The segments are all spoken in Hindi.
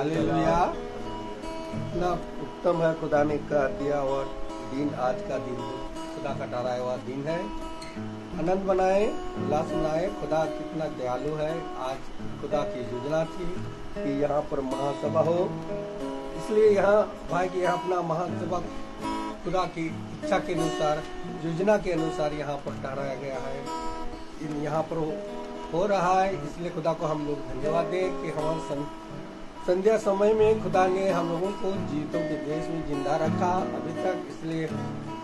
हालेलुया। इतना उत्तम है खुदा ने कर दिया और दिन, आज का दिन खुदा का ठहराया हुआ दिन है। आनंद बनाए, उल्लास मनाए। खुदा कितना दयालु है। आज खुदा की योजना थी कि यहाँ पर महासभा हो, इसलिए यहाँ भाई कि यहाँ अपना महासभा खुदा की इच्छा के अनुसार, योजना के अनुसार यहाँ पर ठहराया गया है। यहाँ पर हो रहा है, इसलिए खुदा को हम लोग धन्यवाद दें कि हमारे संध्या समय में खुदा ने हम लोगों को जीवितों के देश में जिंदा रखा अभी तक, इसलिए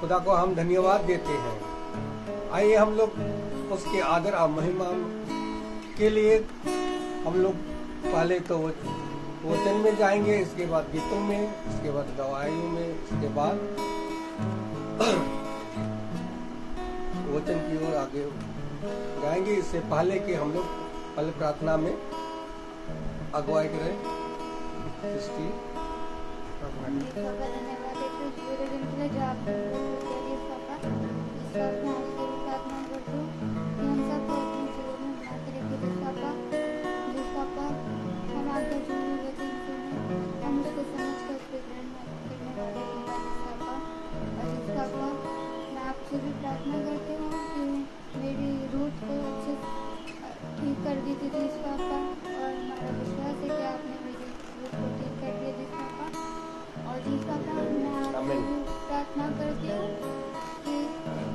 खुदा को हम धन्यवाद देते हैं। आइए हम लोग उसके आदर और महिमा के लिए हम लोग पहले तो वचन में जाएंगे, इसके बाद गीतों में, इसके बाद गवाहियों में, इसके बाद वचन की ओर आगे जाएंगे। इससे पहले कि हम लोग पहले प्रार्थना में अगुवाई करें। सृष्टि भी प्रार्थना करती हूँ कि मेरी रूट को अच्छे ठीक कर दी थी जिस पापा, और हमारा विश्वास है कि आपने मेरी रूट को ठीक कर दिया जिस पापा। और जिस पापा मैं आपसे भी प्रार्थना करती हूँ कि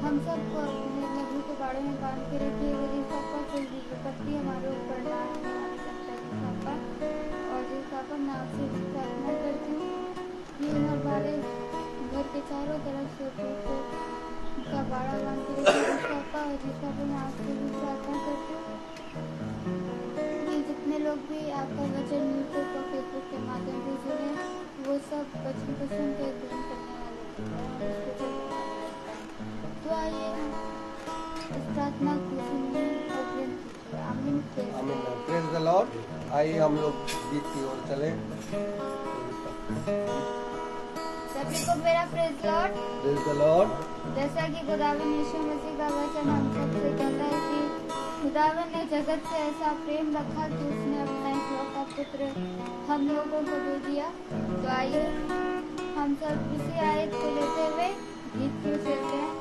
हम सबको अपने लहू के बाड़े में बांध के रखिएगा जिस पापा, कोई भी विपत्ति हमारे ऊपर ना आ सकता जिस पापा। और जिस पापा मैं आपसे भी प्रार्थना करती हूँ कि हमारे घर के चारों तरफ से का बाड़ा बांध के रखिए जिस पापा। और जिस पापा मैं आपसे भी प्रार्थना करती हूँ कि जितने लोग भी आपका वचन यूट्यूब और फेसबुक के माध्यम से सुने, वो सब बचपन को सुन के ग्रहण करने वाले। तो आइए इस प्रार्थना को सुनिए और ग्रहण कीजिए। आमीन। Praise the Lord. आइए हम लोग गीत की ओर चले। सभी को मेरा praise Lord. Praise the Lord. जैसा कि खुदावन यीशु मसीह का वचन हम सबसे कहता है कि खुदावन ने जगत से ऐसा प्रेम रखा कि उसने अपना इकलौता पुत्र हम लोगों को दे दिया। तो आइए हम सब इसी आयत को लेते हुए गीत की चलते हैं।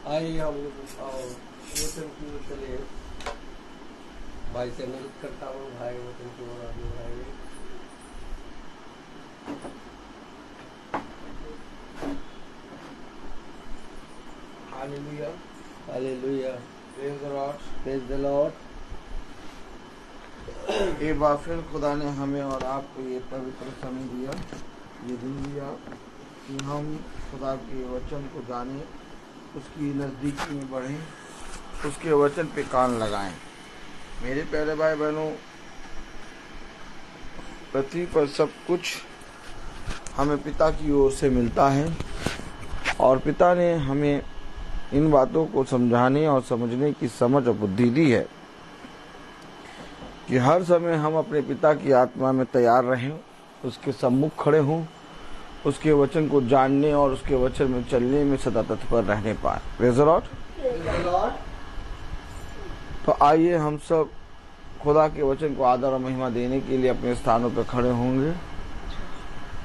आइए हम लोग वचन की ओर चले। भाई से अनुरोध करता हूँ, भाई वचन की ओर आगे बढ़ाइए। Hallelujah, hallelujah, praise the lord. Praise the Lord. एक बार फिर खुदा ने हमें और आपको ये पवित्र समय दिया, ये दिन दिया कि हम खुदा के वचन को जानें, उसकी नज़दीकी में बढ़ें, उसके वचन पे कान लगाएं। मेरे प्यारे भाई बहनों, पृथ्वी पर सब कुछ हमें पिता की ओर से मिलता है और पिता ने हमें इन बातों को समझाने और समझने की समझ और बुद्धि दी है कि हर समय हम अपने पिता की आत्मा में तैयार रहें, उसके सम्मुख खड़े हों, उसके वचन को जानने और उसके वचन में चलने में सदा तत्पर रहने पाए। Praise the Lord. तो आइए हम सब खुदा के वचन को आदर और महिमा देने के लिए अपने स्थानों पर खड़े होंगे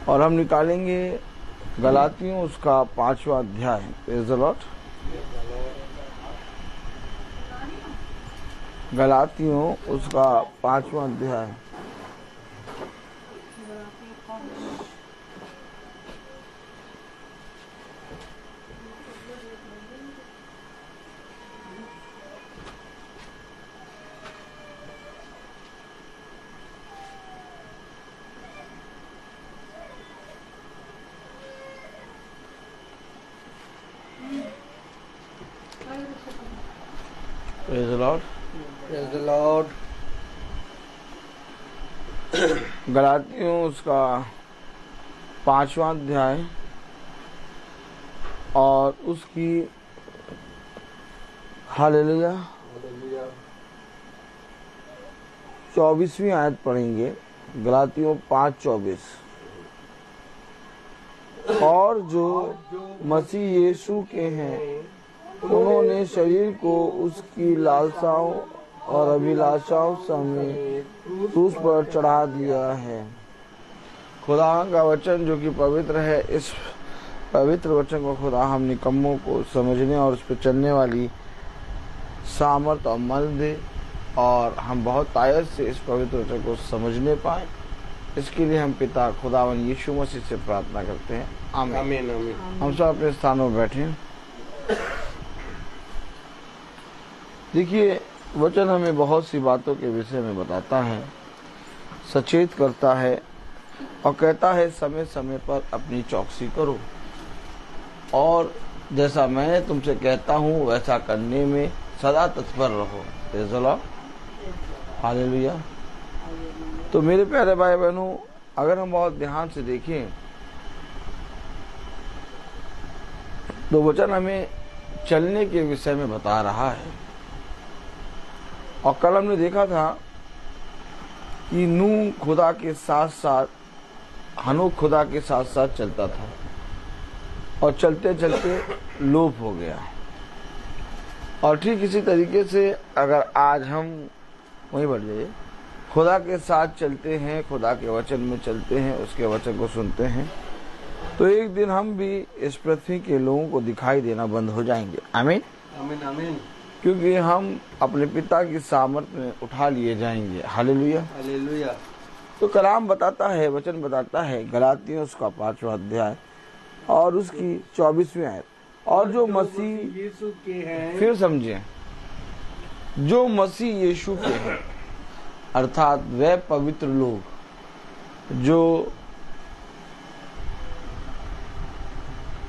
और हम निकालेंगे गलातियों उसका 5वां अध्याय। Praise the lord. गलातियों उसका 5वां अध्याय। Praise the lord. Praise the lord. गलातियों उसका 5वां अध्याय और उसकी हालेलुया हालेलुया। 24वीं आयत पढ़ेंगे। गलातियों 5:24। और जो मसीह यीशु के हैं उन्होंने शरीर को उसकी लालसाओं और अभिलाषाओं समेत क्रूस पर चढ़ा दिया है। खुदा का वचन जो कि पवित्र है, इस पवित्र वचन को खुदा हम निकम्मों को समझने और उस पर चलने वाली सामर्थ और बल दे और हम बहुत आयत से इस पवित्र वचन को समझने पाए। इसके लिए हम पिता खुदावन यीशु मसीह से प्रार्थना करते हैं। आमीन। आमीन आमीन। हम सब अपने स्थानों में बैठे। देखिए, वचन हमें बहुत सी बातों के विषय में बताता है, सचेत करता है और कहता है समय समय पर अपनी चौकसी करो और जैसा मैं तुमसे कहता हूँ वैसा करने में सदा तत्पर रहो। Praise the Lord. हालेलुया। तो मेरे प्यारे भाई बहनों, अगर हम बहुत ध्यान से देखें तो वचन हमें चलने के विषय में बता रहा है। और कल हमने देखा था कि नूह खुदा के साथ साथ, हनोक खुदा के साथ साथ चलता था और चलते चलते लोप हो गया। और ठीक इसी तरीके से अगर आज हम वहीं बढ़ जाइए, खुदा के साथ चलते हैं, खुदा के वचन में चलते हैं, उसके वचन को सुनते हैं, तो एक दिन हम भी इस पृथ्वी के लोगों को दिखाई देना बंद हो जाएंगे। आमीन आमीन आमीन। क्योंकि हम अपने पिता की सामर्थ में उठा लिए जाएंगे। Hallelujah hallelujah. तो कलाम बताता है, वचन बताता है, गलातियों उसका 5वां अध्याय और उसकी 24वीं आयत। और जो मसीह यीशु के हैं, फिर समझिए, जो मसीह यीशु के हैं अर्थात वे पवित्र लोग जो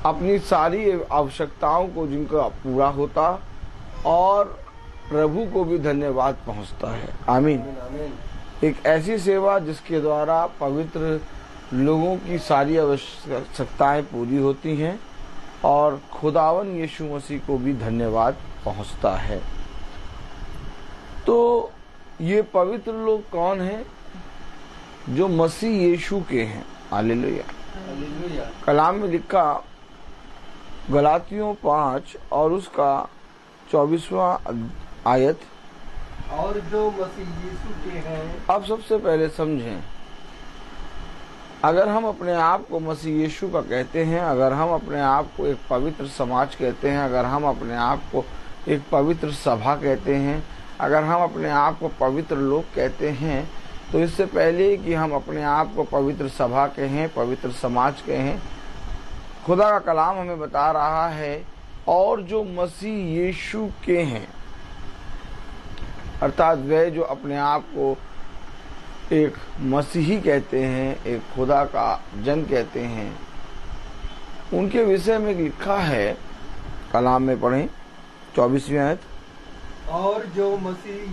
अपनी सारी आवश्यकताओं को जिनका पूरा होता और प्रभु को भी धन्यवाद पहुंचता है। आमीन। आमीन आमीन। एक ऐसी सेवा जिसके द्वारा पवित्र लोगों की सारी आवश्यकताएं पूरी होती हैं और खुदावन यीशु मसीह को भी धन्यवाद पहुंचता है। तो ये पवित्र लोग कौन हैं? जो मसीह यीशु के हैं। हालेलुया। हालेलुया। कलाम में लिखा गलातियों 5 और उसका 24वां आयत। और जो मसीह यीशु के हैं, अब सबसे पहले समझें, अगर हम अपने आप को मसीह यीशु का कहते हैं, अगर हम अपने आप को एक पवित्र समाज कहते हैं, अगर हम अपने आप को एक पवित्र सभा कहते हैं, अगर हम अपने आप को पवित्र लोग कहते हैं, तो इससे पहले कि हम अपने आप को पवित्र सभा कहें, पवित्र समाज कहें, खुदा का कलाम हमें बता रहा है और जो मसीह यीशु के हैं, अर्थात वे जो अपने आप को एक मसीही कहते हैं, एक खुदा का जन कहते हैं, उनके विषय में लिखा है, कलाम में पढ़ें 24वीं आयत। और जो मसीह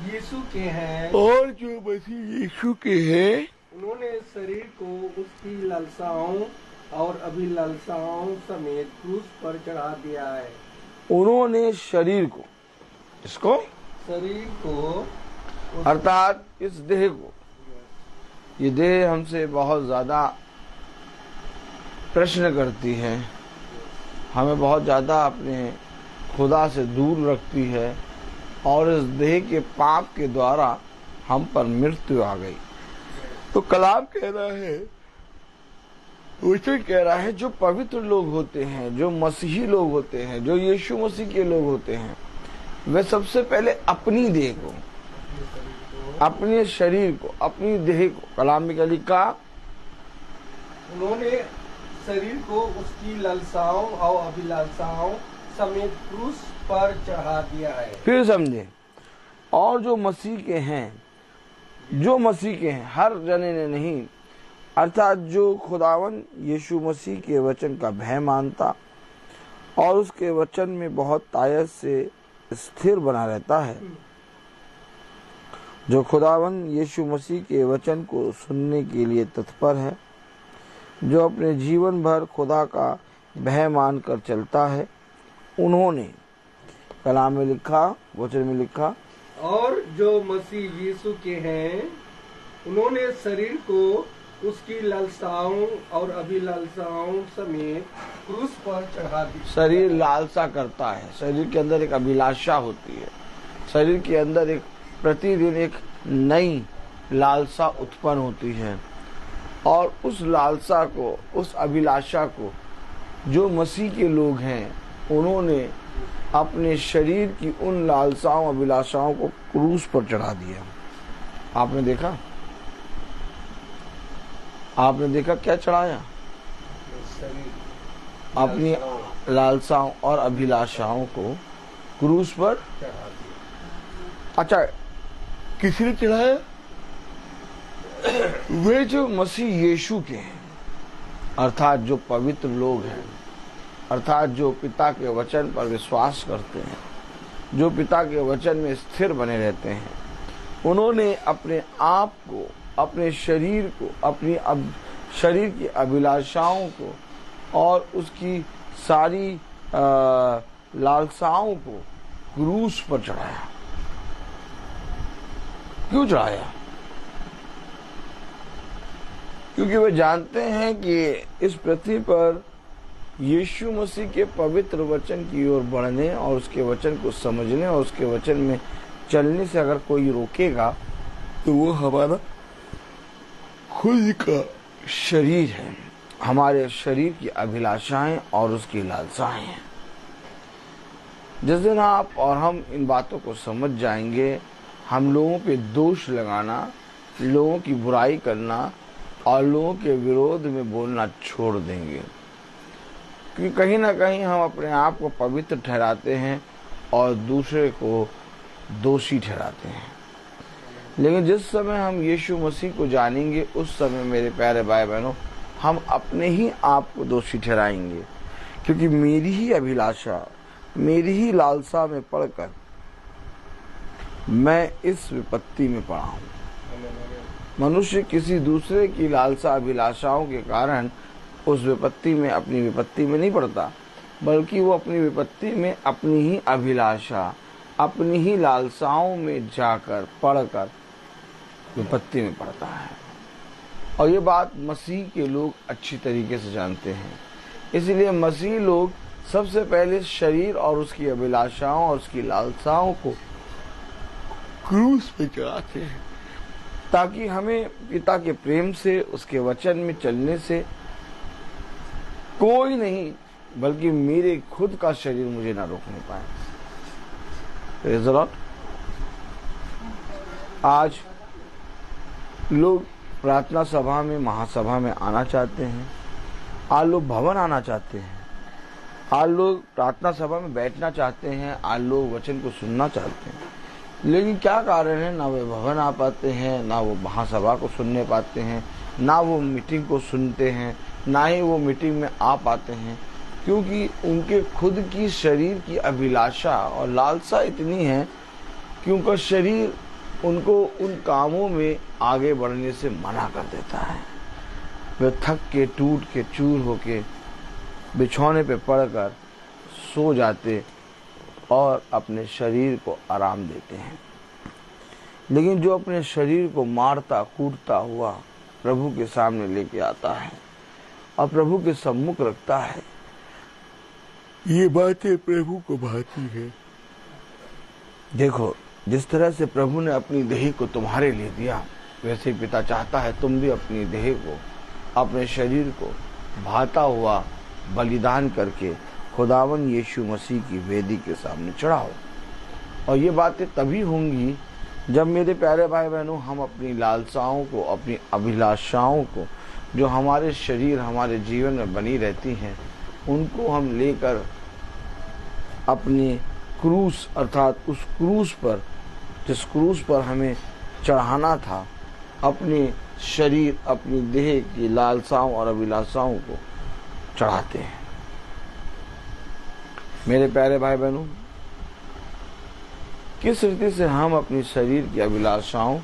यीशु के हैं, और जो मसीह यीशु के हैं, उन्होंने शरीर को उसकी लालसाओं और अभिलाषाओं समेत क्रूस पर चढ़ा दिया है। उन्होंने शरीर को, इसको शरीर को अर्थात इस देह को, ये देह हमसे बहुत ज्यादा प्रश्न करती है, हमें बहुत ज्यादा अपने खुदा से दूर रखती है, और इस देह के पाप के द्वारा हम पर मृत्यु आ गई। तो कलाम कह रहा है, वचन कह रहा है, जो पवित्र लोग होते हैं, जो मसीही लोग होते हैं, जो यीशु मसीह के लोग होते हैं, वे सबसे पहले अपनी देह को, अपने शरीर को, अपनी देह को, कलाम में क्या लिखा, उन्होंने शरीर को उसकी लालसाओं और अभिलाषाओं समेत क्रूस पर चढ़ा दिया है। फिर समझे, और जो मसीह के हैं, जो मसीह के हैं, हर जने ने नहीं, अर्थात जो खुदावन यीशु मसीह के वचन का भय मानता और उसके वचन में बहुत तायत से स्थिर बना रहता है, जो खुदावन यीशु मसीह के वचन को सुनने के लिए तत्पर है, जो अपने जीवन भर खुदा का भय मानकर चलता है, उन्होंने, कलाम में लिखा, वचन में लिखा, और जो मसीह यीशु के हैं, उन्होंने शरीर को उसकी लालसाओं और अभिलाषाओं समेत क्रूस पर चढ़ा दिया। शरीर लालसा करता है, शरीर के अंदर एक अभिलाषा होती है, शरीर के अंदर एक प्रतिदिन एक नई लालसा उत्पन्न होती है, और उस लालसा को, उस अभिलाषा को जो मसीह के लोग हैं, उन्होंने अपने शरीर की उन लालसाओं अभिलाषाओं को क्रूस पर चढ़ा दिया। आपने देखा, आपने देखा क्या चढ़ाया? अपनी लालसाओं और अभिलाषाओं को क्रूस पर। अच्छा, किसी ने चढ़ाया? वे जो मसीह यीशु के हैं, अर्थात जो पवित्र लोग हैं, अर्थात जो पिता के वचन पर विश्वास करते हैं, जो पिता के वचन में स्थिर बने रहते हैं, उन्होंने अपने आप को, अपने शरीर को, अपनी शरीर की अभिलाषाओं को और उसकी सारी लालसाओं को क्रूस पर चढ़ाया। क्यों चढ़ाया? क्योंकि वे जानते हैं कि इस पृथ्वी पर यीशु मसीह के पवित्र वचन की ओर बढ़ने और उसके वचन को समझने और उसके वचन में चलने से अगर कोई रोकेगा तो वो हमारा खुद का शरीर है, हमारे शरीर की अभिलाषाएं और उसकी लालसाएं हैं। जिस दिन आप और हम इन बातों को समझ जाएंगे, हम लोगों पे दोष लगाना, लोगों की बुराई करना और लोगों के विरोध में बोलना छोड़ देंगे, क्योंकि कहीं ना कहीं हम अपने आप को पवित्र ठहराते हैं और दूसरे को दोषी ठहराते हैं। लेकिन जिस समय हम यीशु मसीह को जानेंगे, उस समय मेरे प्यारे भाई बहनों, हम अपने ही आप को दोषी ठहराएंगे, क्योंकि मेरी ही अभिलाषा, मेरी ही लालसा में पड़कर मैं इस विपत्ति में पड़ा हूँ। मनुष्य किसी दूसरे की लालसा अभिलाषाओं के कारण उस विपत्ति में, अपनी विपत्ति में नहीं पड़ता, बल्कि वो अपनी विपत्ति में अपनी ही अभिलाषा, अपनी ही लालसाओं में जाकर पड़कर विपत्ति में पड़ता है। और ये बात मसीह के लोग अच्छी तरीके से जानते हैं। इसलिए मसीह लोग सबसे पहले शरीर और उसकी अभिलाषाओं और उसकी लालसाओं को क्रूस पे चढ़ाते हैं। ताकि हमें पिता के प्रेम से, उसके वचन में चलने से कोई नहीं बल्कि मेरे खुद का शरीर मुझे ना रोकने पाए। Praise the Lord. आज लोग प्रार्थना सभा में, महासभा में आना चाहते हैं, आज लोग भवन आना चाहते हैं, आज लोग प्रार्थना सभा में बैठना चाहते हैं, आज लोग वचन को सुनना चाहते हैं, लेकिन क्या कारण है, ना वे भवन आ पाते हैं, ना वो महासभा को सुनने पाते हैं, ना वो मीटिंग को सुनते हैं, ना ही वो मीटिंग में आ पाते हैं, क्योंकि उनके खुद की शरीर की अभिलाषा और लालसा इतनी है कि उनका शरीर उनको उन कामों में आगे बढ़ने से मना कर देता है। वे थक के, टूट के, चूर होके बिछौने पे पड़कर सो जाते और अपने शरीर को आराम देते हैं। लेकिन जो अपने शरीर को मारता कूटता हुआ प्रभु के सामने लेके आता है और प्रभु के सम्मुख रखता है, ये बातें प्रभु को भाती है। देखो, जिस तरह से प्रभु ने अपनी देह को तुम्हारे लिए दिया, वैसे पिता चाहता है तुम भी अपनी देह को, अपने शरीर को भाता हुआ बलिदान करके खुदावन यीशु मसीह की वेदी के सामने चढ़ाओ। और ये बातें तभी होंगी जब मेरे प्यारे भाई बहनों, हम अपनी लालसाओं को, अपनी अभिलाषाओं को, जो हमारे शरीर, हमारे जीवन में बनी रहती हैं, उनको हम लेकर अपने क्रूस, अर्थात उस क्रूस पर, जिस क्रूस पर हमें चढ़ाना था, अपने शरीर, अपनी देह की लालसाओं और अभिलाषाओं को चढ़ाते हैं। मेरे प्यारे भाई बहनों, किस रीति से हम अपनी शरीर की अभिलाषाओं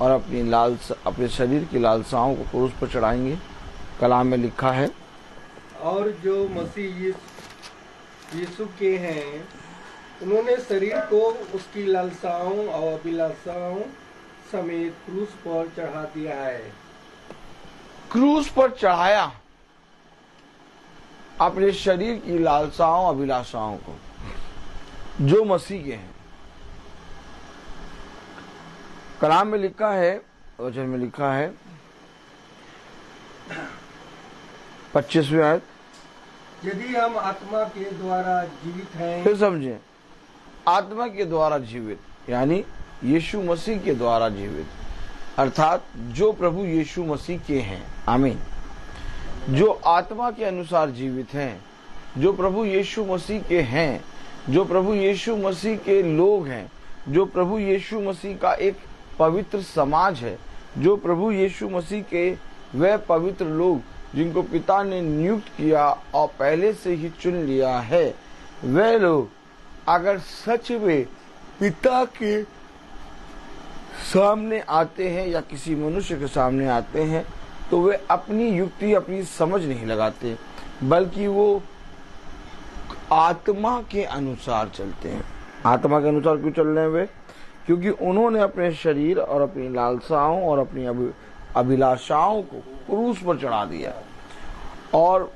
और अपने शरीर की लालसाओं को क्रूस पर चढ़ाएंगे? कलाम में लिखा है, और जो मसीह यीशु के हैं, उन्होंने शरीर को उसकी लालसाओं और अभिलाषाओं समेत क्रूस पर चढ़ा दिया है। क्रूस पर चढ़ाया अपने शरीर की लालसाओं, अभिलाषाओं को, जो मसीह के हैं। कलाम में लिखा है, वचन में लिखा है 25वीं आयत, यदि हम आत्मा के द्वारा जीवित हैं। फिर समझें, आत्मा के द्वारा जीवित यानी यीशु मसीह के द्वारा जीवित, अर्थात जो प्रभु यीशु मसीह के हैं। आमीन। जो आत्मा के अनुसार जीवित हैं, जो प्रभु यीशु मसीह के हैं, जो प्रभु यीशु मसीह के लोग हैं, जो प्रभु यीशु मसीह का एक पवित्र समाज है, जो प्रभु यीशु मसीह के वह पवित्र लोग जिनको पिता ने नियुक्त किया और पहले से ही चुन लिया है, वे लोग अगर सच में पिता के सामने आते हैं या किसी मनुष्य के सामने आते हैं, तो वे अपनी युक्ति, अपनी समझ नहीं लगाते, बल्कि वो आत्मा के अनुसार चलते हैं। आत्मा के अनुसार क्यों चल रहे हैं वे? क्योंकि उन्होंने अपने शरीर और अपनी लालसाओं और अपनी अभिलाषाओं को क्रूस पर चढ़ा दिया, और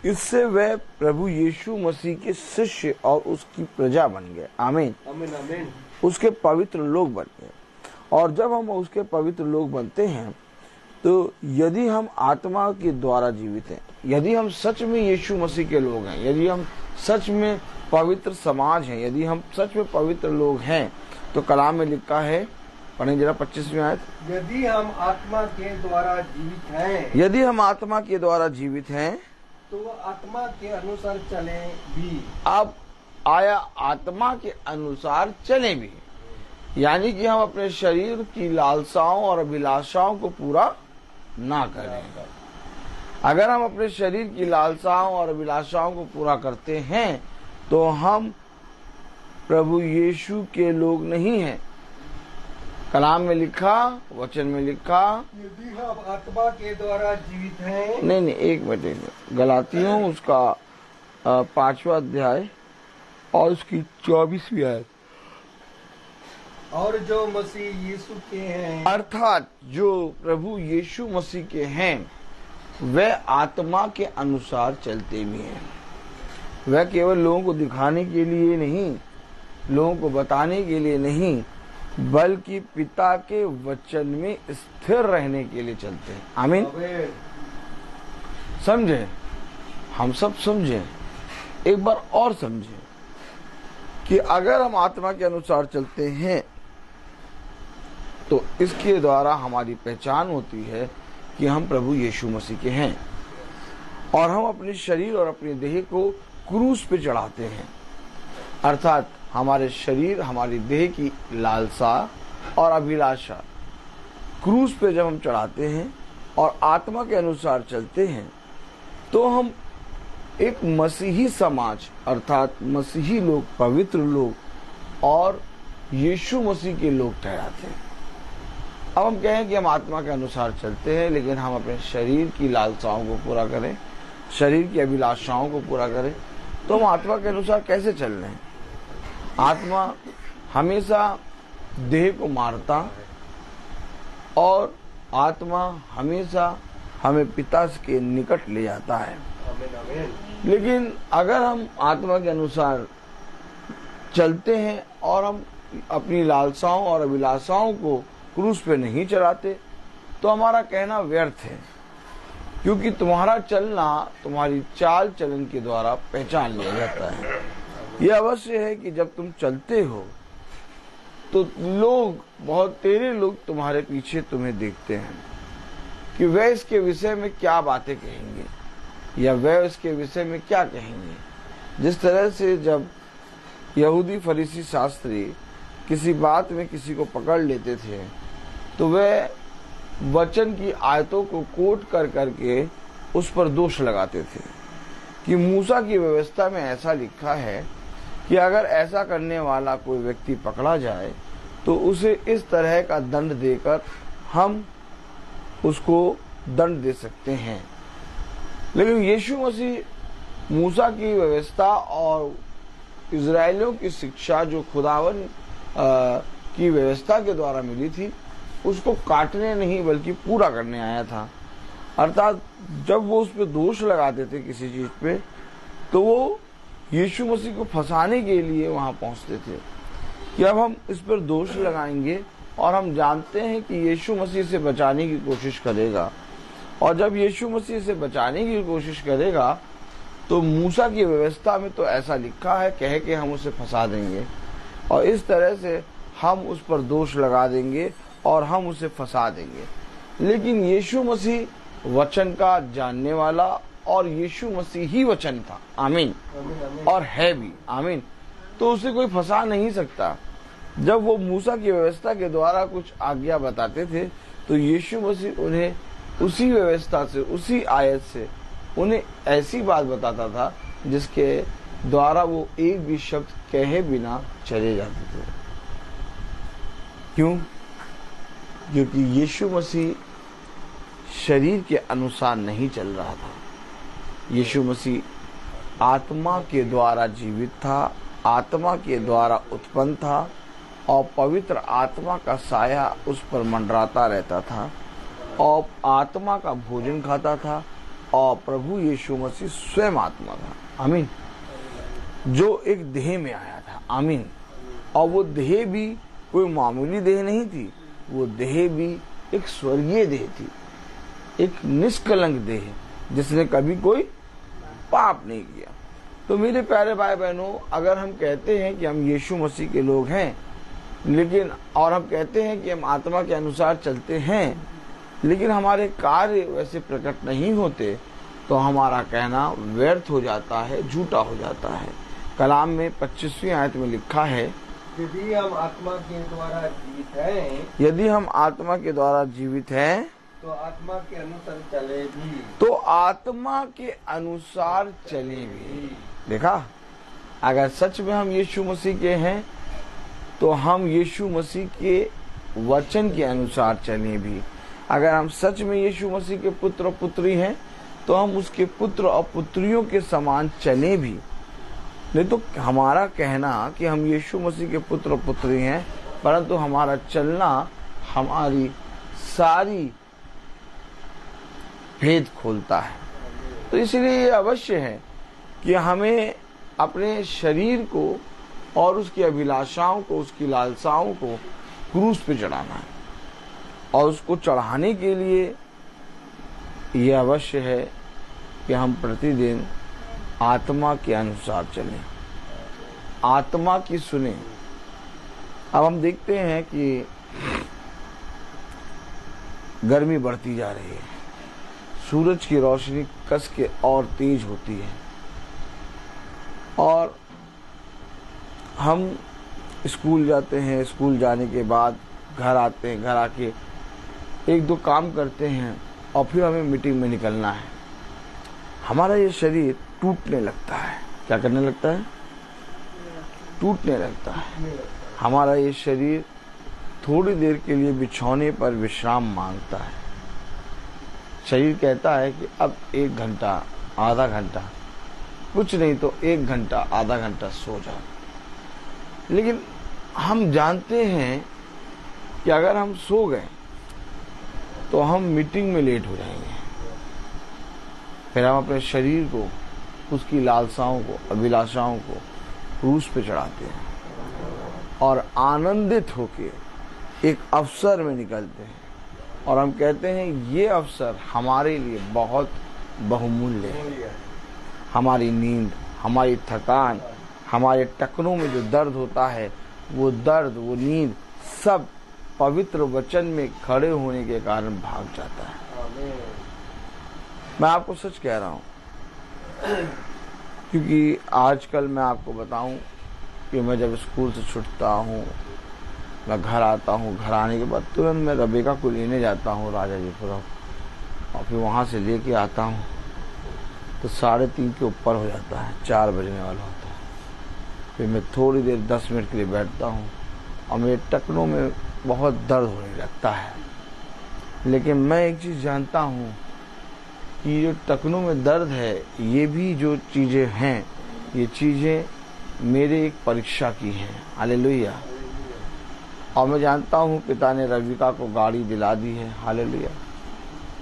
इससे वे प्रभु यीशु मसीह के शिष्य और उसकी प्रजा बन गए। आमीन, आमीन, आमीन। उसके पवित्र लोग बन गए। और जब हम उसके पवित्र लोग बनते हैं, तो यदि हम आत्मा के द्वारा जीवित हैं, यदि हम सच में यीशु मसीह के लोग हैं, यदि हम सच में पवित्र समाज हैं, यदि हम सच में पवित्र लोग हैं, तो कलाम में लिखा है, पढ़ें जरा 25वीं आयत, यदि हम आत्मा के द्वारा जीवित हैं, यदि हम आत्मा के द्वारा जीवित हैं, तो आत्मा के अनुसार चले भी। अब आया आत्मा के अनुसार चले भी, यानी कि हम अपने शरीर की लालसाओं और अभिलाषाओं को पूरा ना करें। अगर हम अपने शरीर की लालसाओं और अभिलाषाओं को पूरा करते हैं, तो हम प्रभु यीशु के लोग नहीं हैं। कलाम में लिखा, वचन में लिखा, यदि हम आत्मा के द्वारा जीवित हैं। नहीं, एक मिनट, गलातियों उसका 5वां अध्याय और उसकी 24वीं आयत, और जो मसीह यीशु के हैं, अर्थात जो प्रभु यीशु मसीह के हैं, वे आत्मा के अनुसार चलते भी हैं। वह केवल लोगों को दिखाने के लिए नहीं, लोगों को बताने के लिए नहीं, बल्कि पिता के वचन में स्थिर रहने के लिए चलते हैं। आमीन। समझे, हम सब समझे, एक बार और समझे कि अगर हम आत्मा के अनुसार चलते हैं तो इसके द्वारा हमारी पहचान होती है कि हम प्रभु यीशु मसीह के हैं और हम अपने शरीर और अपने देह को क्रूस पे चढ़ाते हैं। अर्थात हमारे शरीर, हमारी देह की लालसा और अभिलाषा क्रूस पे जब हम चढ़ाते हैं और आत्मा के अनुसार चलते हैं तो हम एक मसीही समाज अर्थात मसीही लोग, पवित्र लोग और यीशु मसीह के लोग ठहराते हैं। अब हम कहें कि हम आत्मा के अनुसार चलते हैं लेकिन हम अपने शरीर की लालसाओं को पूरा करें, शरीर की अभिलाषाओं को पूरा करें, तो हम आत्मा के अनुसार कैसे चल रहे हैं? आत्मा हमेशा देह को मारता और आत्मा हमेशा हमें पिता के निकट ले जाता है। लेकिन अगर हम आत्मा के अनुसार चलते हैं और हम अपनी लालसाओं और अभिलाषाओं को क्रूस पे नहीं चढ़ाते तो हमारा कहना व्यर्थ है, क्योंकि तुम्हारा चलना तुम्हारी चाल चलन के द्वारा पहचान लिया जाता है। यह अवश्य है कि जब तुम चलते हो तो लोग, बहुत तेरे लोग तुम्हारे पीछे तुम्हें देखते हैं कि वह इसके विषय में क्या बातें कहेंगे या वह इसके विषय में क्या कहेंगे। जिस तरह से जब यहूदी फरीसी शास्त्री किसी बात में किसी को पकड़ लेते थे तो वह वचन की आयतों को कोट कर करके उस पर दोष लगाते थे कि मूसा की व्यवस्था में ऐसा लिखा है कि अगर ऐसा करने वाला कोई व्यक्ति पकड़ा जाए तो उसे इस तरह का दंड देकर हम उसको दंड दे सकते हैं। लेकिन यीशु मसीह मूसा की व्यवस्था और इजराइलियों की शिक्षा जो खुदावन की व्यवस्था के द्वारा मिली थी उसको काटने नहीं बल्कि पूरा करने आया था। अर्थात जब वो उस पर दोष लगाते थे किसी चीज पे तो वो यीशु मसीह को फंसाने के लिए वहां पहुंचते थे कि अब हम इस पर दोष लगाएंगे और हम जानते हैं कि यीशु मसीह से बचाने की कोशिश करेगा, और जब यीशु मसीह से बचाने की कोशिश करेगा तो मूसा की व्यवस्था में तो ऐसा लिखा है कह के हम उसे फंसा देंगे और इस तरह से हम उस पर दोष लगा देंगे और हम उसे फंसा देंगे। लेकिन यीशु मसीह वचन का जानने वाला और यीशु मसीह ही वचन था। आमीन। और है भी। आमीन। तो उसे कोई फंसा नहीं सकता। जब वो मूसा की व्यवस्था के द्वारा कुछ आज्ञा बताते थे तो यीशु मसीह उन्हें उसी व्यवस्था से, उसी आयत से उन्हें ऐसी बात बताता था जिसके द्वारा वो एक भी शब्द कहे बिना चले जाते थे। क्यों? क्योंकि यीशु मसीह शरीर के अनुसार नहीं चल रहा था। यीशु मसीह आत्मा के द्वारा जीवित था, आत्मा के द्वारा उत्पन्न था और पवित्र आत्मा का साया उस पर मंडराता रहता था और आत्मा का भोजन खाता था और प्रभु यीशु मसीह स्वयं आत्मा था। आमीन। जो एक देह में आया था। आमीन। और वो देह भी कोई मामूली देह नहीं थी, वो देह भी एक स्वर्गीय देह थी, एक निष्कलंक देह जिसने कभी कोई पाप नहीं किया। तो मेरे प्यारे भाई बहनों, अगर हम कहते हैं कि हम यीशु मसीह के लोग हैं लेकिन और हम कहते हैं कि हम आत्मा के अनुसार चलते हैं लेकिन हमारे कार्य वैसे प्रकट नहीं होते तो हमारा कहना व्यर्थ हो जाता है, झूठा हो जाता है। कलाम में 25वीं आयत में लिखा है, यदि हम आत्मा के द्वारा जीवित हैं, यदि हम आत्मा के द्वारा जीवित हैं तो आत्मा के अनुसार चले भी, तो आत्मा के अनुसार चले भी। देखा, अगर सच में हम यीशु मसीह के हैं तो हम यीशु मसीह के वचन के अनुसार चलें भी। अगर हम सच में यीशु मसीह के पुत्र और पुत्री हैं तो हम उसके पुत्र और पुत्रियों के समान चलें भी। नहीं तो हमारा कहना कि हम यीशु मसीह के पुत्र और पुत्री हैं परंतु हमारा चलना हमारी सारी भेद खोलता है। तो इसलिए ये अवश्य है कि हमें अपने शरीर को और उसकी अभिलाषाओं को, उसकी लालसाओं को क्रूस पे चढ़ाना है, और उसको चढ़ाने के लिए यह अवश्य है कि हम प्रतिदिन आत्मा के अनुसार चलें, आत्मा की सुने। अब हम देखते हैं कि गर्मी बढ़ती जा रही है, सूरज की रोशनी कस के और तेज होती है, और हम स्कूल जाते हैं, स्कूल जाने के बाद घर आते हैं, घर आके एक दो काम करते हैं और फिर हमें मीटिंग में निकलना है। हमारा ये शरीर टूटने लगता है। क्या करने लगता है? टूटने लगता है। हमारा ये शरीर थोड़ी देर के लिए बिछौने पर विश्राम मांगता है। शरीर कहता है कि अब 1 घंटा, आधा घंटा, कुछ नहीं तो 1 घंटा, आधा घंटा सो जाओ। लेकिन हम जानते हैं कि अगर हम सो गए तो हम मीटिंग में लेट हो जाएंगे। फिर हम अपने शरीर को, उसकी लालसाओं को, अभिलाषाओं को क्रूस पे चढ़ाते हैं और आनंदित होके एक अवसर में निकलते हैं, और हम कहते हैं ये अवसर हमारे लिए बहुत बहुमूल्य है। हमारी नींद, हमारी थकान, हमारे टखनों में जो दर्द होता है, वो दर्द, वो नींद सब पवित्र वचन में खड़े होने के कारण भाग जाता है। मैं आपको सच कह रहा हूं, क्योंकि आजकल मैं आपको बताऊं कि मैं जब स्कूल से छूटता हूं, मैं घर आता हूं, घर आने के बाद तुरंत मैं रबेका को लेने जाता हूं राजाजीपुरम, और फिर वहां से लेके आता हूं तो 3:30 के ऊपर हो जाता है, 4 बजने वाला होता है। फिर मैं थोड़ी देर 10 मिनट के लिए बैठता हूं और मेरे टखनों में बहुत दर्द होने लगता है। लेकिन मैं एक चीज जानता हूं कि जो टखनों में दर्द है, ये भी जो चीजें हैं, ये चीजें मेरे एक परीक्षा की हैं। हालेलुया। और मैं जानता हूं पिता ने रविका को गाड़ी दिला दी है। हालेलुया।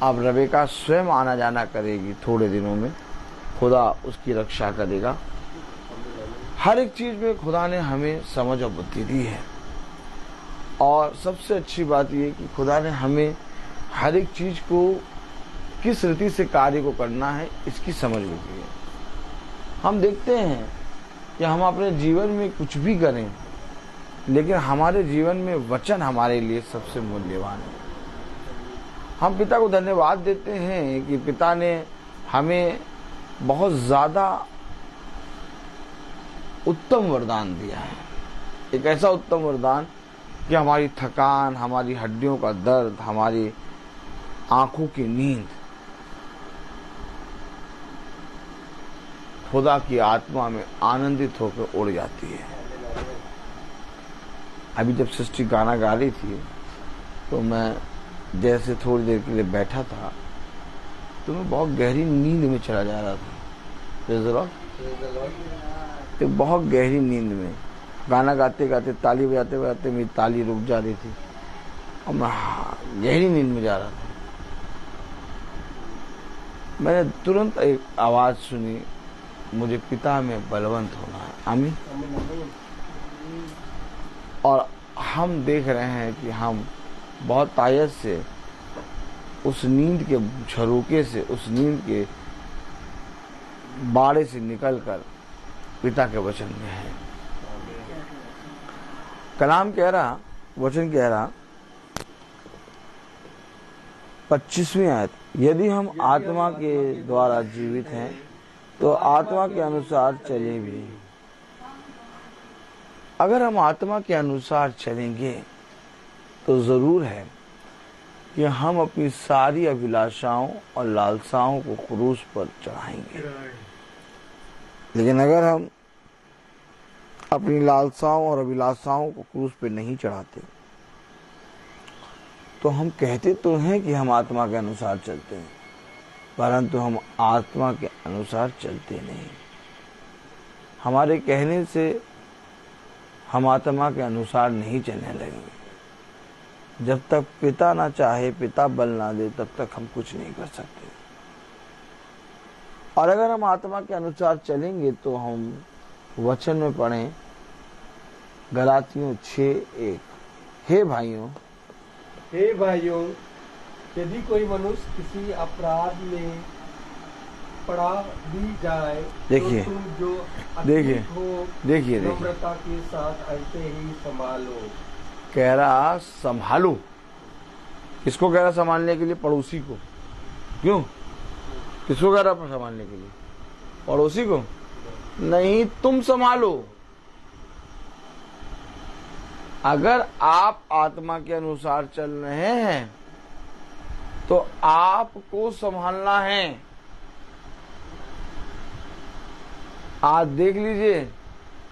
अब रविका स्वयं आना जाना करेगी थोड़े दिनों में, खुदा उसकी रक्षा करेगा। हर एक चीज में खुदा ने हमें समझ और बुद्धि दी है, और सबसे अच्छी बात यह कि खुदा ने हमें हर एक चीज को किस रीति से कार्य को करना है इसकी समझ भी दी है। हम देखते हैं कि हम अपने जीवन में कुछ भी करें, लेकिन हमारे जीवन में वचन हमारे लिए सबसे मूल्यवान है। हम पिता को धन्यवाद देते हैं कि पिता ने हमें बहुत ज्यादा उत्तम वरदान दिया है। एक ऐसा उत्तम वरदान कि हमारी थकान, हमारी हड्डियों का दर्द, हमारी आंखों की नींद खुदा की आत्मा में आनंदित होकर उड़ जाती है। अभी जब सृष्टि गाना गा रही थी तो मैं जैसे थोड़ी देर के लिए बैठा था तो मैं बहुत गहरी नींद में चला जा रहा था। तो बहुत गहरी नींद में गाना गाते गाते, ताली बजाते बजाते मेरी ताली रुक जा रही थी और मैं गहरी नींद में जा रहा था। मैंने तुरंत एक आवाज सुनी, मुझे पिता में बलवंत होना है। आमीन। और हम देख रहे हैं कि हम बहुत तायत से उस नींद के झरोके से, उस नींद के बाड़े से निकलकर पिता के वचन में हैं। कलाम कह रहा, वचन कह रहा 25वीं आयत, यदि हम आत्मा के द्वारा जीवित हैं तो आत्मा के अनुसार चले भी। अगर हम आत्मा के अनुसार चलेंगे तो जरूर है कि हम अपनी सारी अभिलाषाओं और लालसाओं को क्रूस पर चढ़ाएंगे। लेकिन अगर हम अपनी लालसाओं और अभिलाषाओं को क्रूस पे नहीं चढ़ाते तो हम कहते तो हैं कि हम आत्मा के अनुसार चलते हैं, परंतु हम आत्मा के अनुसार चलते नहीं। हमारे कहने से हम आत्मा के अनुसार नहीं चलने लगेंगे। जब तक पिता ना चाहे, पिता बल ना दे, तब तक हम कुछ नहीं कर सकते। और अगर हम आत्मा के अनुसार चलेंगे तो हम वचन में पढ़ें गलातियों 6:1, हे भाइयों, हे भाइयों, यदि कोई मनुष्य किसी अपराध में पड़ा भी जाए, देखिए, तो तुम जो देखिए, अतीत हो देखिए, नम्रता के साथ ऐसे ही संभालो। कह रहा संभालो। किसको कह रहा संभालने के लिए? पड़ोसी को। क्यों? किसको कह रहा संभालने के लिए? पड़ोसी को नहीं, तुम संभालो। अगर आप आत्मा के अनुसार चल रहे हैं तो आपको संभालना है। आज देख लीजिए